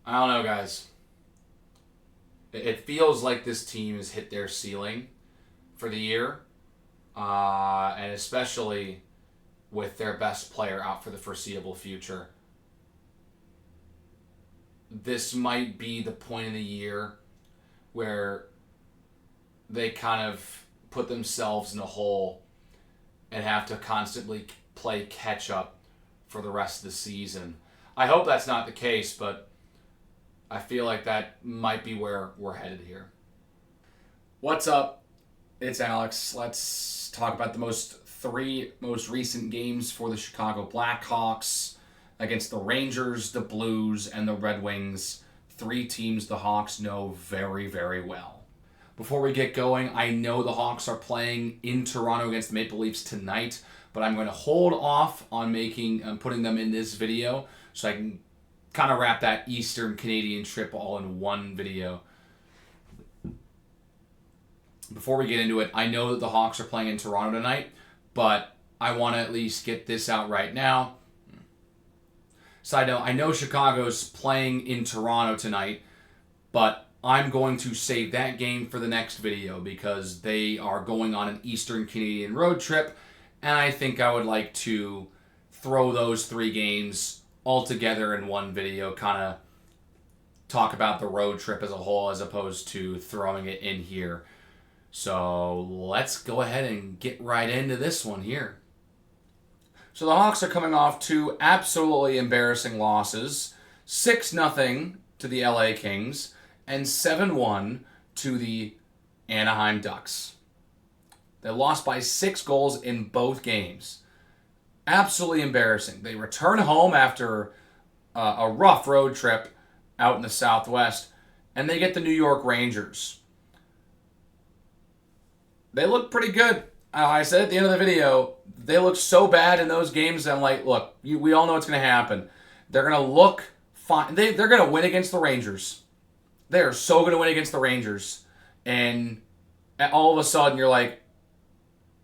I don't know, guys. It feels like this team has hit their ceiling for the year, and especially with their best player out for the foreseeable future. This might be the point in the year where they kind of put themselves in a hole and have to constantly play catch up for the rest of the season. I hope that's not the case, but I feel like that might be where we're headed here. What's up? It's Alex. Let's talk about the three most recent games for the Chicago Blackhawks against the Rangers, the Blues, and the Red Wings. Three teams the Hawks know very, very well. Before we get going, I know the Hawks are playing in Toronto against the Maple Leafs tonight, but I'm going to hold off on putting them in this video so I can kind of wrap that Eastern Canadian trip all in one video. Before we get into it, I know that the Hawks are playing in Toronto tonight, but I want to at least get this out right now. Side note, I know Chicago's playing in Toronto tonight, but I'm going to save that game for the next video because they are going on an Eastern Canadian road trip, and I think I would like to throw those three games all together in one video, kind of talk about the road trip as a whole as opposed to throwing it in here. So let's go ahead and get right into this one here. So the Hawks are coming off two absolutely embarrassing losses, 6-0 to the LA Kings and 7-1 to the Anaheim Ducks. They lost by 6 goals in both games. Absolutely embarrassing. They return home after a rough road trip out in the Southwest, and they get the New York Rangers. They look pretty good. I said at the end of the video, they look so bad in those games. I'm like, look, we all know what's going to happen. They're going to look fine. They're going to win against the Rangers. They are so going to win against the Rangers. And all of a sudden, you're like,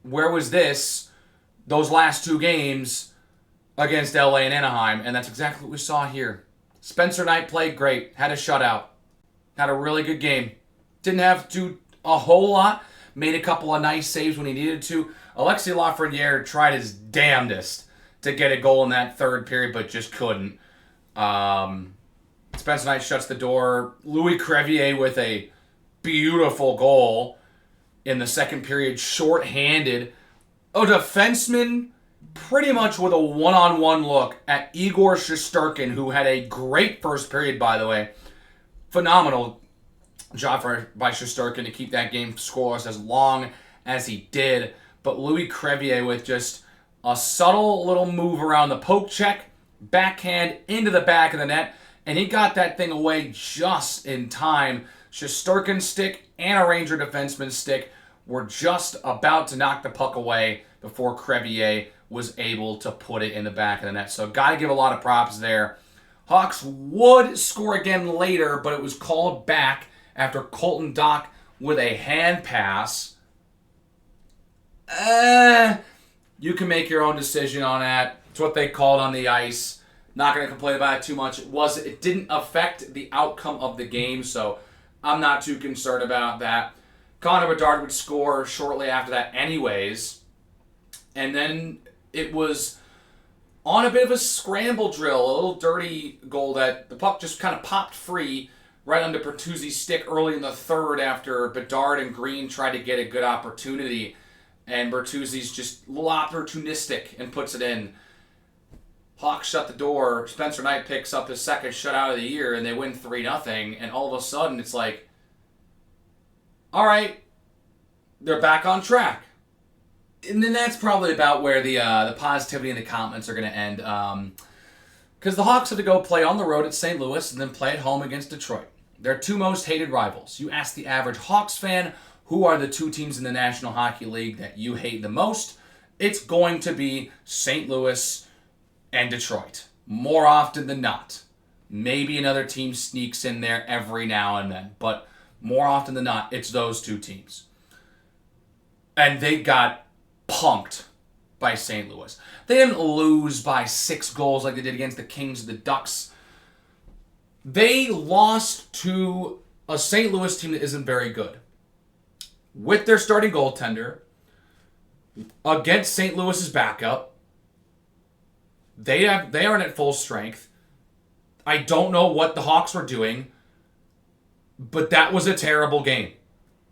where was those last two games against LA and Anaheim? And that's exactly what we saw here. Spencer Knight played great. Had a shutout. Had a really good game. Didn't have to do a whole lot. Made a couple of nice saves when he needed to. Alexis Lafreniere tried his damnedest to get a goal in that third period, but just couldn't. Spencer Knight shuts the door. Louis Crevier with a beautiful goal in the second period, shorthanded. A defenseman pretty much with a one-on-one look at Igor Shesterkin, who had a great first period, by the way. Phenomenal job by Shesterkin to keep that game scoreless as long as he did. But Louis Crevier with just a subtle little move around the poke check, backhand into the back of the net, and he got that thing away just in time. Shesterkin's stick and a Ranger defenseman's stick were just about to knock the puck away before Crevier was able to put it in the back of the net. So got to give a lot of props there. Hawks would score again later, but it was called back after Colton Dach with a hand pass. You can make your own decision on that. It's what they called on the ice. Not going to complain about it too much. It didn't affect the outcome of the game, so I'm not too concerned about that. Connor Bedard would score shortly after that anyways. And then it was on a bit of a scramble drill, a little dirty goal that the puck just kind of popped free right under Bertuzzi's stick early in the third after Bedard and Green tried to get a good opportunity. And Bertuzzi's just a little opportunistic and puts it in. Hawks shut the door. Spencer Knight picks up his second shutout of the year, and they win 3-0. And all of a sudden, it's like, all right, they're back on track. And then that's probably about where the positivity in the comments are going to end. Because the Hawks have to go play on the road at St. Louis and then play at home against Detroit. Their two most hated rivals. You ask the average Hawks fan, who are the two teams in the National Hockey League that you hate the most? It's going to be St. Louis and Detroit. More often than not. Maybe another team sneaks in there every now and then. But more often than not, it's those two teams. And they got punked by St. Louis. They didn't lose by 6 goals like they did against the Kings and the Ducks. They lost to a St. Louis team that isn't very good. With their starting goaltender, against St. Louis's backup, they aren't at full strength. I don't know what the Hawks were doing, but that was a terrible game.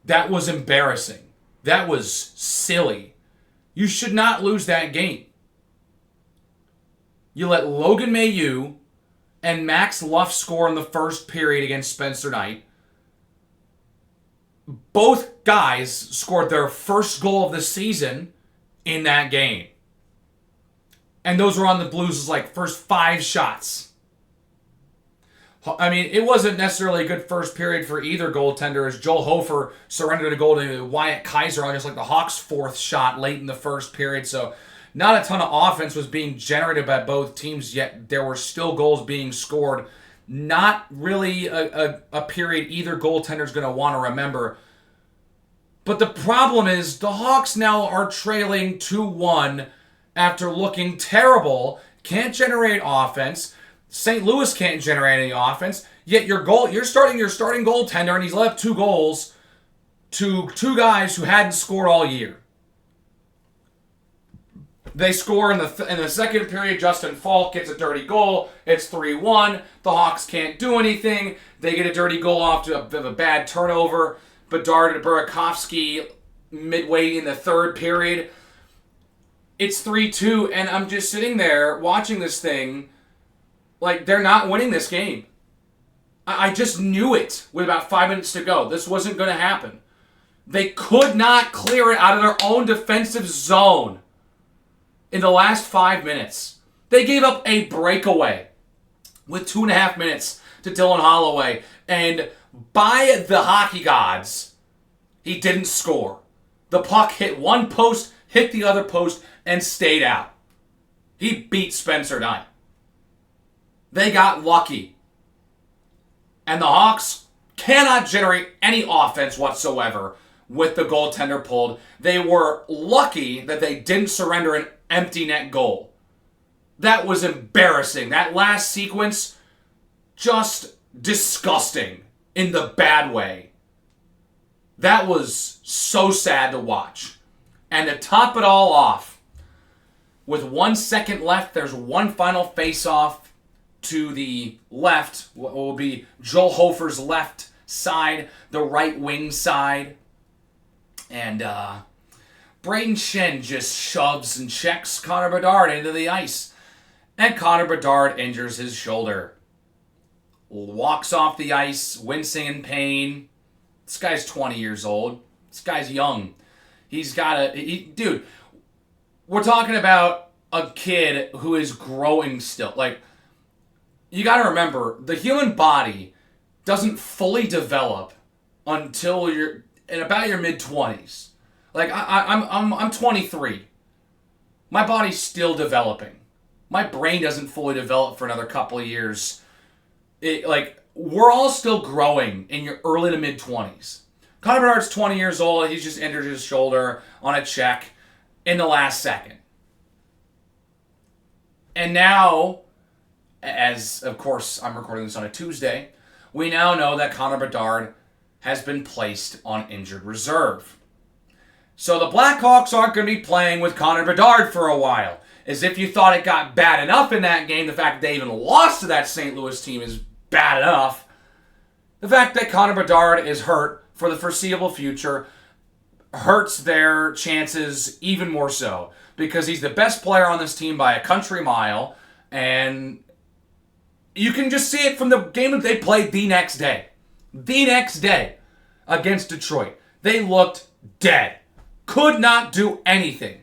That was embarrassing. That was silly. You should not lose that game. You let Logan Mailloux and Max Luff score in the first period against Spencer Knight. Both guys scored their first goal of the season in that game. And those were on the Blues' first 5 shots. I mean, it wasn't necessarily a good first period for either goaltender as Joel Hofer surrendered a goal to Wyatt Kaiser on just the Hawks' 4th shot late in the first period. So not a ton of offense was being generated by both teams, yet there were still goals being scored. Not really a period either goaltender is going to want to remember. But the problem is the Hawks now are trailing 2-1 after looking terrible, can't generate offense. St. Louis can't generate any offense. Yet you're starting your starting goaltender, and he's let up 2 goals to 2 guys who hadn't scored all year. They score in the second period. Justin Falk gets a dirty goal. It's 3-1. The Hawks can't do anything. They get a dirty goal off to a bad turnover. Bedard and Burakovsky midway in the third period. It's 3-2, and I'm just sitting there watching this thing like they're not winning this game. I just knew it with about 5 minutes to go. This wasn't going to happen. They could not clear it out of their own defensive zone in the last 5 minutes. They gave up a breakaway with 2.5 minutes to Dylan Holloway, and by the hockey gods, he didn't score. The puck hit one post, hit the other post, and stayed out. He beat Spencer Knight. They got lucky. And the Hawks cannot generate any offense whatsoever with the goaltender pulled. They were lucky that they didn't surrender an empty net goal. That was embarrassing. That last sequence, just disgusting in the bad way. That was so sad to watch. And to top it all off, with 1 second left, there's one final face-off to the left, what will be Joel Hofer's left side, the right wing side. And Braden Shen just shoves and checks Connor Bedard into the ice. And Connor Bedard injures his shoulder. Walks off the ice, wincing in pain. This guy's 20 years old. This guy's young. He's got dude, we're talking about a kid who is growing still. You got to remember, the human body doesn't fully develop until you're in about your mid-20s. I'm 23. My body's still developing. My brain doesn't fully develop for another couple of years. We're all still growing in your early to mid-20s. Connor Bedard's 20 years old. He's just injured his shoulder on a check in the last second. And now, as of course I'm recording this on a Tuesday, we now know that Connor Bedard has been placed on injured reserve. So the Blackhawks aren't going to be playing with Connor Bedard for a while. As if you thought it got bad enough in that game, the fact that they even lost to that St. Louis team is bad enough. The fact that Connor Bedard is hurt for the foreseeable future hurts their chances even more so, because he's the best player on this team by a country mile, and you can just see it from the game that they played the next day. The next day against Detroit. They looked dead. Could not do anything.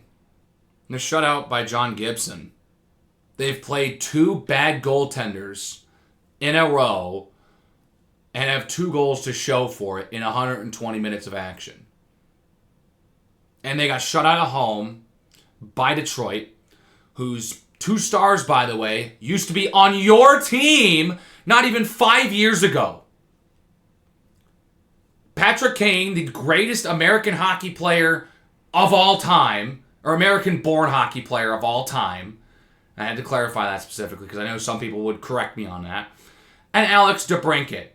The shutout by John Gibson. They've played 2 bad goaltenders in a row and have 2 goals to show for it in 120 minutes of action. And they got shut out of home by Detroit, whose 2 stars, by the way, used to be on your team not even 5 years ago. Patrick Kane, the greatest American hockey player of all time, or American-born hockey player of all time. I had to clarify that specifically because I know some people would correct me on that. and Alex DeBrincat,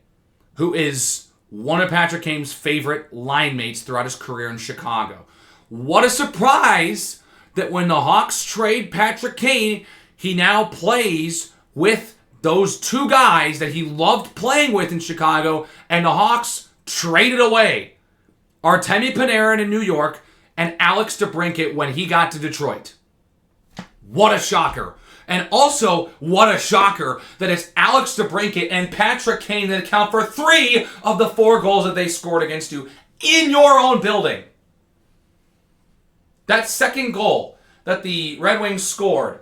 who is one of Patrick Kane's favorite line mates throughout his career in Chicago. What a surprise that when the Hawks trade Patrick Kane, he now plays with those two guys that he loved playing with in Chicago, and the Hawks traded away Artemi Panarin in New York and Alex DeBrincat when he got to Detroit. What a shocker. And also, what a shocker that it's Alex DeBrincat and Patrick Kane that account for 3 of the 4 goals that they scored against you in your own building. That second goal that the Red Wings scored,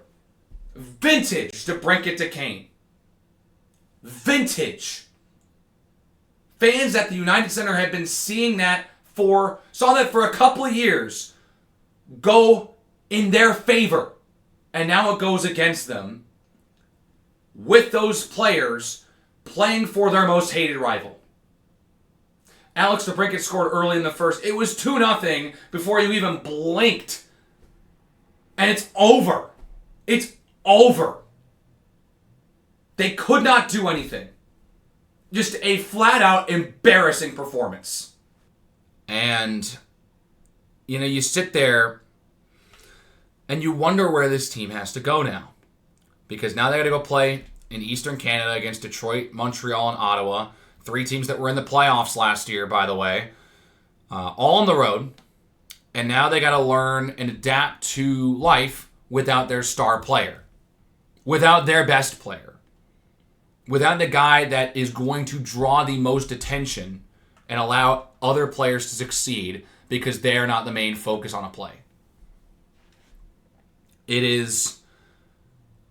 vintage DeBrincat to Kane. Vintage. Fans at the United Center have been seeing that saw that for a couple of years go in their favor. And now it goes against them with those players playing for their most hated rival. Alex DeBrincat scored early in the first. It was 2-0 before you even blinked. And it's over. It's over. They could not do anything. Just a flat-out embarrassing performance. And, you sit there and you wonder where this team has to go now. Because now they got to go play in Eastern Canada against Detroit, Montreal, and Ottawa. 3 teams that were in the playoffs last year, by the way. All on the road. And now they got to learn and adapt to life without their star player. Without their best player. Without the guy that is going to draw the most attention and allow other players to succeed because they're not the main focus on a play. It is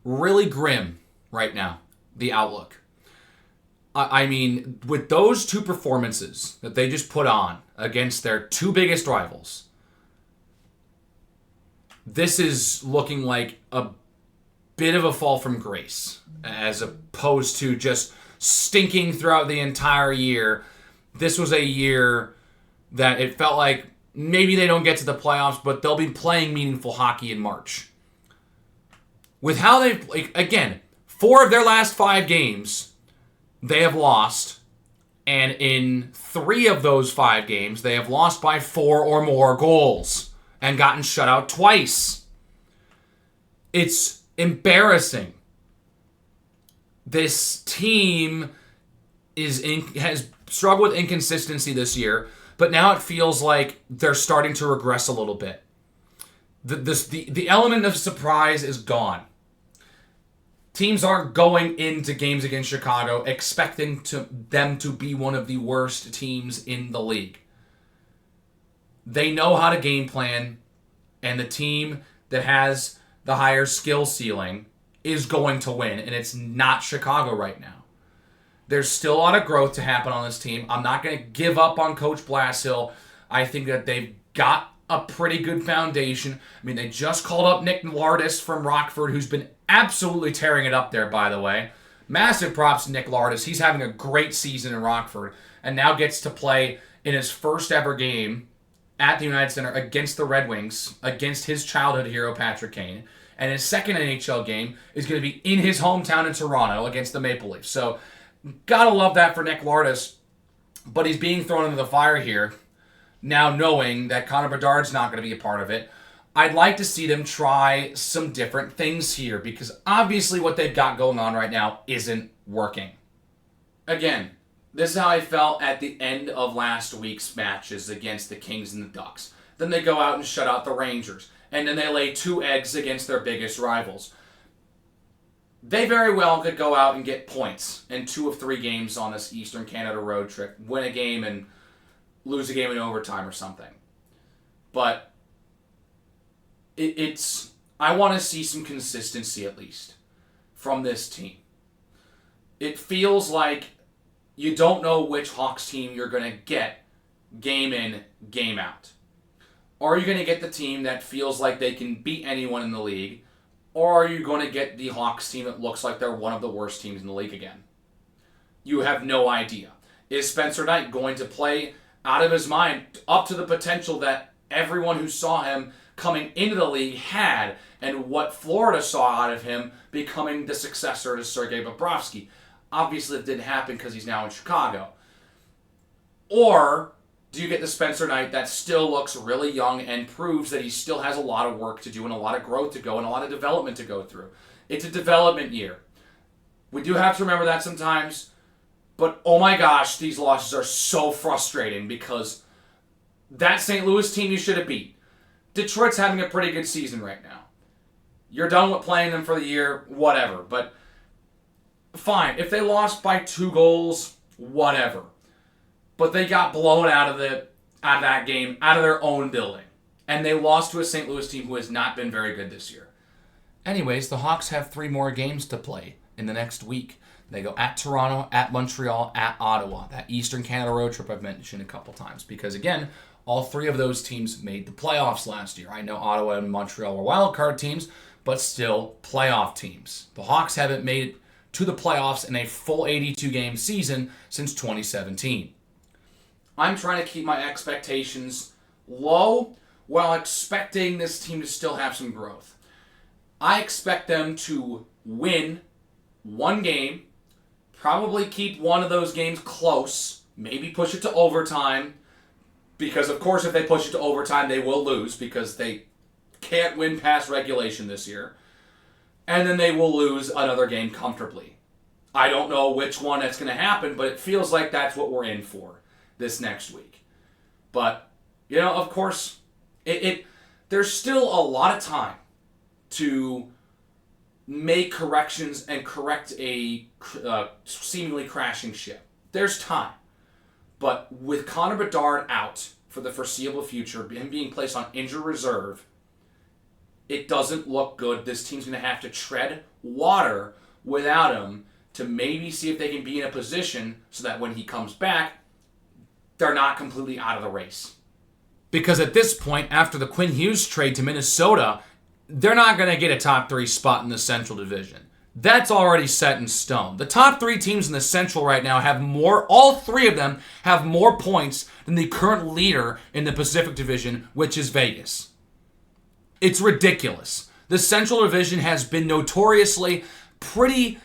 really grim right now, the outlook. I mean, with those 2 performances that they just put on against their 2 biggest rivals, this is looking like a bit of a fall from grace, as opposed to just stinking throughout the entire year. This was a year that it felt like maybe they don't get to the playoffs, but they'll be playing meaningful hockey in March. With how they've, again, 4 of their last 5 games, they have lost. And in 3 of those 5 games, they have lost by 4 or more goals and gotten shut out twice. It's embarrassing. This team has struggled with inconsistency this year, but now it feels like they're starting to regress a little bit. The element of surprise is gone. Teams aren't going into games against Chicago expecting them to be one of the worst teams in the league. They know how to game plan, and the team that has the higher skill ceiling is going to win, and it's not Chicago right now. There's still a lot of growth to happen on this team. I'm not going to give up on Coach Blashill. I think that they've got a pretty good foundation. I mean, they just called up Nick Lardis from Rockford, who's been absolutely tearing it up there, by the way. Massive props to Nick Lardis. He's having a great season in Rockford and now gets to play in his first ever game at the United Center against the Red Wings, against his childhood hero, Patrick Kane. And his second NHL game is going to be in his hometown in Toronto against the Maple Leafs. So, gotta love that for Nick Lardis. But he's being thrown into the fire here, now knowing that Connor Bedard's not going to be a part of it. I'd like to see them try some different things here, because obviously what they've got going on right now isn't working. Again, this is how I felt at the end of last week's matches against the Kings and the Ducks. Then they go out and shut out the Rangers. And then they lay 2 eggs against their biggest rivals. They very well could go out and get points in 2 of 3 games on this Eastern Canada road trip. Win a game and lose a game in overtime or something. But I want to see some consistency, at least, from this team. It feels like you don't know which Hawks team you're going to get game in, game out. Are you going to get the team that feels like they can beat anyone in the league? Or are you going to get the Hawks team that looks like they're one of the worst teams in the league again? You have no idea. Is Spencer Knight going to play out of his mind up to the potential that everyone who saw him coming into the league had, and what Florida saw out of him becoming the successor to Sergei Bobrovsky? Obviously, it didn't happen because he's now in Chicago. Or do you get the Spencer Knight that still looks really young and proves that he still has a lot of work to do and a lot of growth to go and a lot of development to go through? It's a development year. We do have to remember that sometimes. But oh my gosh, these losses are so frustrating because that St. Louis team you should have beat. Detroit's having a pretty good season right now. You're done with playing them for the year, whatever. But fine, if they lost by 2 goals, whatever. But they got blown out of that game, out of their own building. And they lost to a St. Louis team who has not been very good this year. Anyways, the Hawks have 3 more games to play in the next week. They go at Toronto, at Montreal, at Ottawa. That Eastern Canada road trip I've mentioned a couple times. Because again, all 3 of those teams made the playoffs last year. I know Ottawa and Montreal were wildcard teams, but still playoff teams. The Hawks haven't made it to the playoffs in a full 82-game season since 2017. I'm trying to keep my expectations low while expecting this team to still have some growth. I expect them to win 1 game, probably keep one of those games close, maybe push it to overtime, because of course if they push it to overtime they will lose because they can't win past regulation this year, and then they will lose another game comfortably. I don't know which one that's going to happen, but it feels like that's what we're in for this next week. But, of course, there's still a lot of time to make corrections and correct a seemingly crashing ship. There's time. But with Connor Bedard out for the foreseeable future, him being placed on injured reserve, it doesn't look good. This team's going to have to tread water without him to maybe see if they can be in a position so that when he comes back, they're not completely out of the race. Because at this point, after the Quinn Hughes trade to Minnesota, they're not going to get a top 3 spot in the Central Division. That's already set in stone. The top 3 teams in the Central right now have all 3 of them have more points than the current leader in the Pacific Division, which is Vegas. It's ridiculous. The Central Division has been notoriously pretty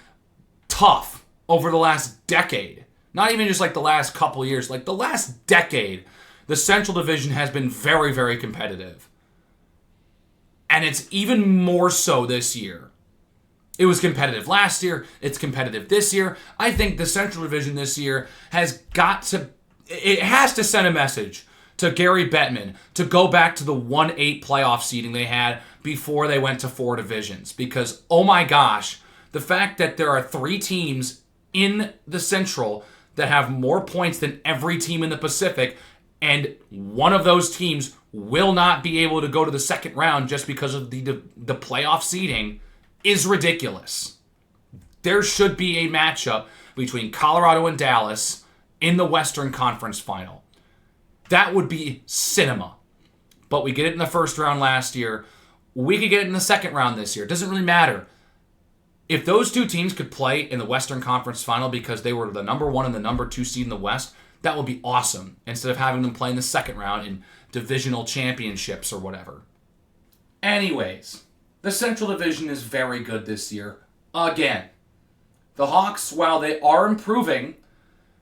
tough over the last decade. Not even just like the last couple years, like the last decade, the Central Division has been very, very competitive. And it's even more so this year. It was competitive last year. It's competitive this year. I think the Central Division this year has to send a message to Gary Bettman to go back to the 1-8 playoff seeding they had before they went to 4 divisions. Because, oh my gosh, the fact that there are 3 teams in the Central that have more points than every team in the Pacific, and one of those teams will not be able to go to the second round just because of the playoff seeding is ridiculous. There should be a matchup between Colorado and Dallas in the Western Conference Final. That would be cinema. But we get it in the first round last year. We could get it in the second round this year. It doesn't really matter. If those 2 teams could play in the Western Conference Final because they were the number 1 and the number 2 seed in the West, that would be awesome. Instead of having them play in the second round in divisional championships or whatever. Anyways, the Central Division is very good this year. Again, the Hawks, while they are improving,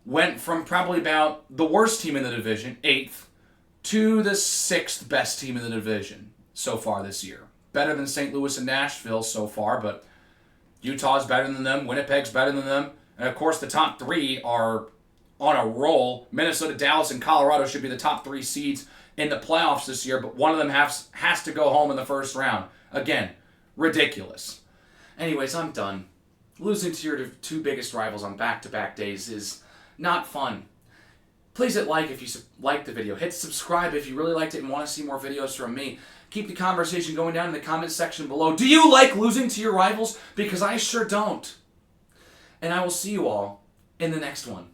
went from probably about the worst team in the division, 8th, to the 6th best team in the division so far this year. Better than St. Louis and Nashville so far, but Utah's better than them, Winnipeg's better than them, and of course the top 3 are on a roll. Minnesota, Dallas, and Colorado should be the top 3 seeds in the playoffs this year, but one of them has to go home in the first round. Again, ridiculous. Anyways, I'm done. Losing to your 2 biggest rivals on back-to-back days is not fun. Please hit like if you liked the video. Hit subscribe if you really liked it and want to see more videos from me. Keep the conversation going down in the comments section below. Do you like losing to your rivals? Because I sure don't. And I will see you all in the next one.